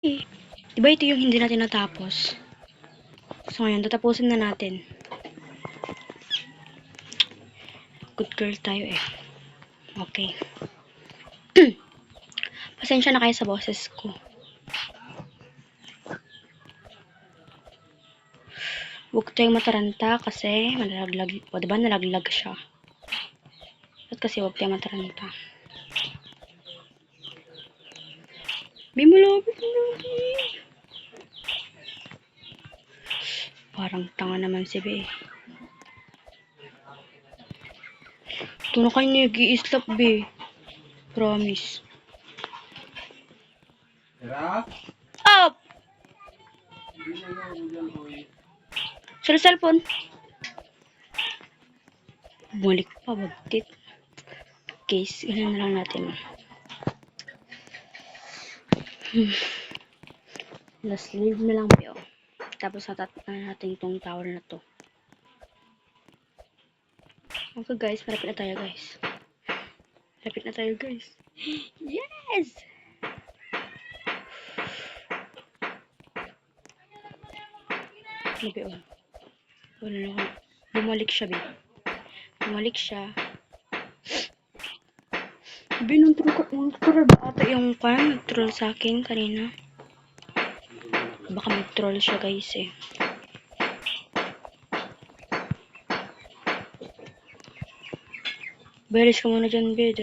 Diba ito yung hindi natin natapos? So ngayon, tatapusin na natin. Good girl tayo eh. Okay. Pasensya na kayo sa boses ko. Huwag tayong mataranta kasi nalaglag. O diba nalaglag siya? At kasi huwag tayong mataranta. Bimulapit na. Parang tanga naman si Be. Ito na kayo nag-i-slap Be. Promise. Up! Sa cellphone. Bumalik pa, bagtit. Case, ganun na lang natin. Last leave na lang po. Tapos natatapos natin itong tower na to. Okay guys, malapit na tayo guys. Malapit na tayo guys. Yes! Nabi oh. Wala na ako. Bumalik siya, Be. Bumalik siya. Binuntroll ba ata yung nag-troll sa akin kanina? Baka mag-troll siya guys eh. Beres ka muna dyan, Be.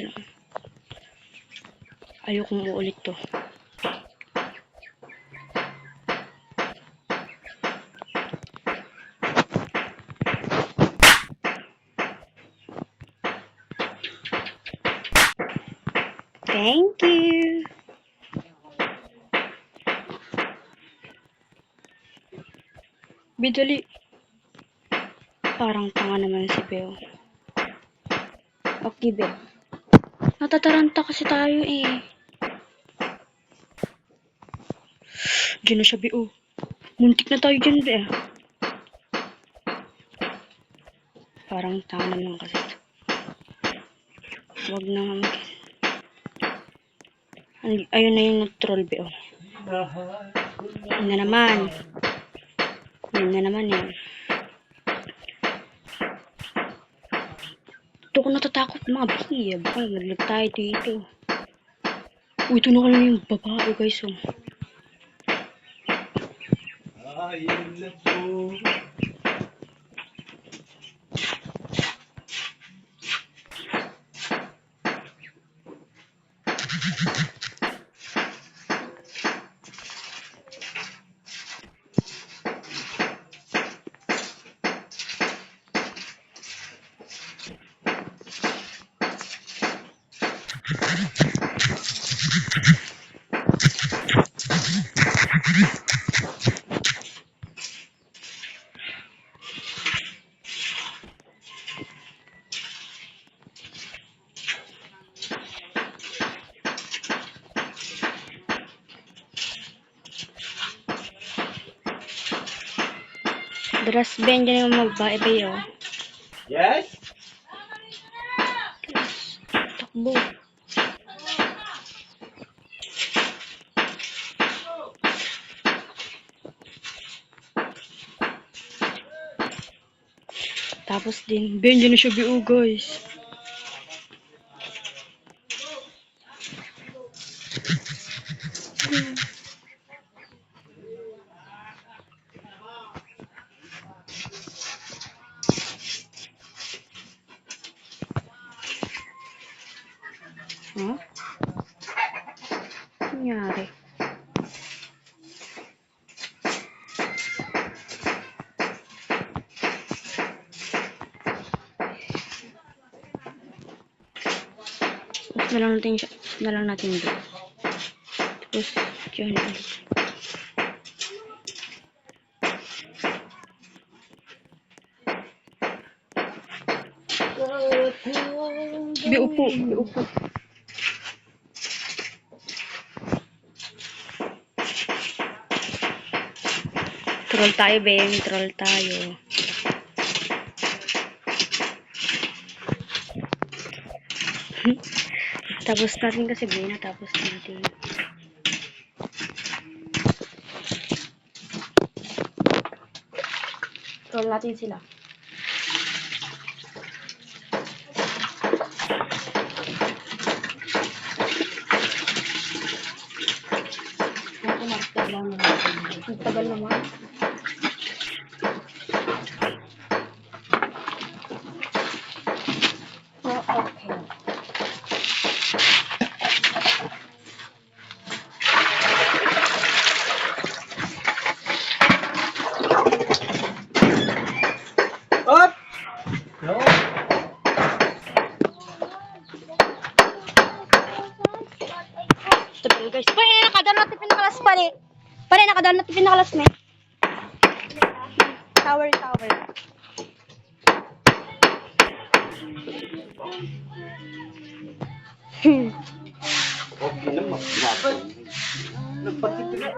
Ayokong uulit to. Thank you. Bidali. Parang tanga naman si Beo. Okay, Be. Natataranta kasi tayo eh. Diyan na siya, Be. Oh. Muntik na tayo dyan, Be. Parang tanga naman kasi. Wag na. Ayun na yung nag-troll, Be. Oh. Yun na naman. Yun na naman yan. Ito ko natatakot mga biya. Baka naglag tayo dito. Uy, ito na ka lang yung babae guys. Oh. Ayun na po. Dras Ben dyan yung magbae-bae oh. Yes? Takbo. Tapos din, Ben dyan na siya BO guys. Huh? Nangyari? Na lang natin dito. Tapos, dyan ulit. Biupo. Troll tayo, Ben. Troll tayo. Tapos natin kasi, Ben. Tapos natin. troll natin sila. Ang tagal naman. Oh, okay. Up! No. Ito pala guys. Pare, nakadaan natin pinakalas pare. Pare, nakadaan natin pinakalas me. Tower. Okay naman. Nagpagtitigil.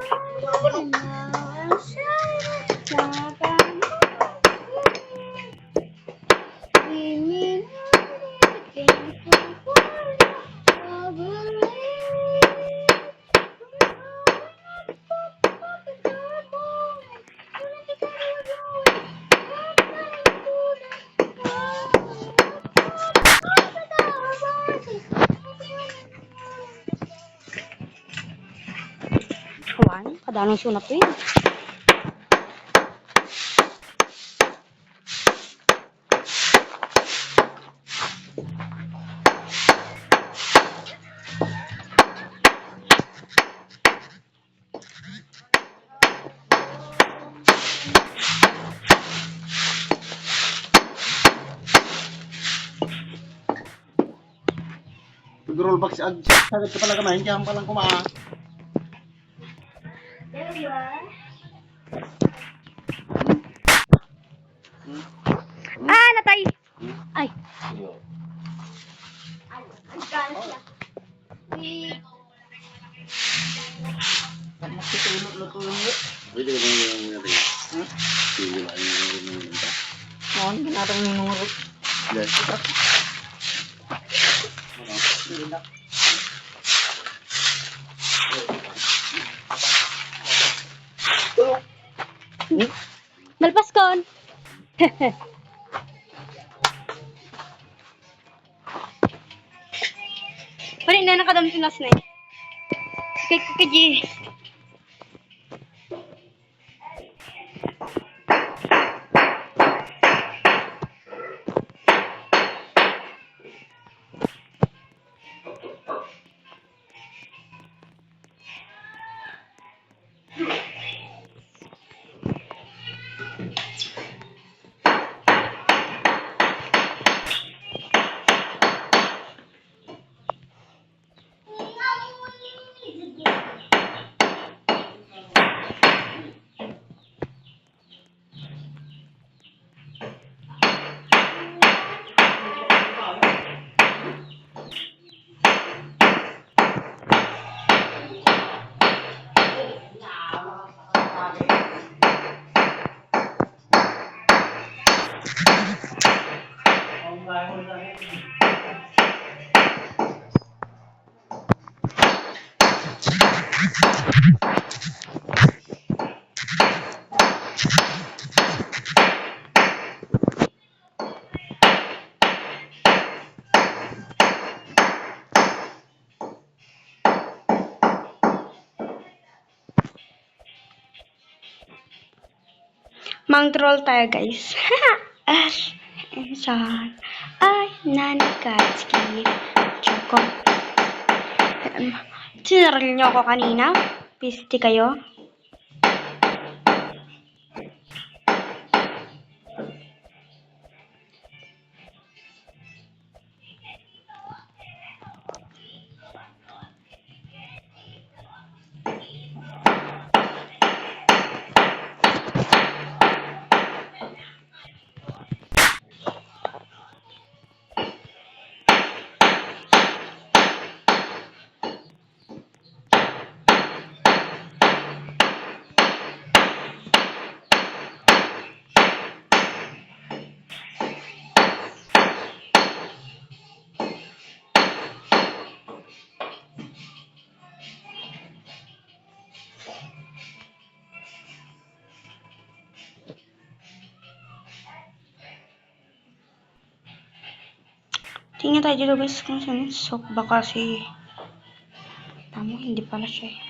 Kawan, kadaming sunat to yun. Nag-roll back si Ag. Sagad ka pala kamahin. Kaya palang kumaa. Ah, natay! Ay, Pwede ka bang yung natin? Sige ba yung natin? mohon ginatong yung numero. Yes. Malpaskon! Pare, na nakadaming pinas na eh. Kay Mang-troll tayo guys. Saan ay nanikatski Choco. Sinaril niyo ako kanina? Pisti kayo? Tingnan tayo dito guys kung saan sok baka si... Tama, hindi pala siya eh.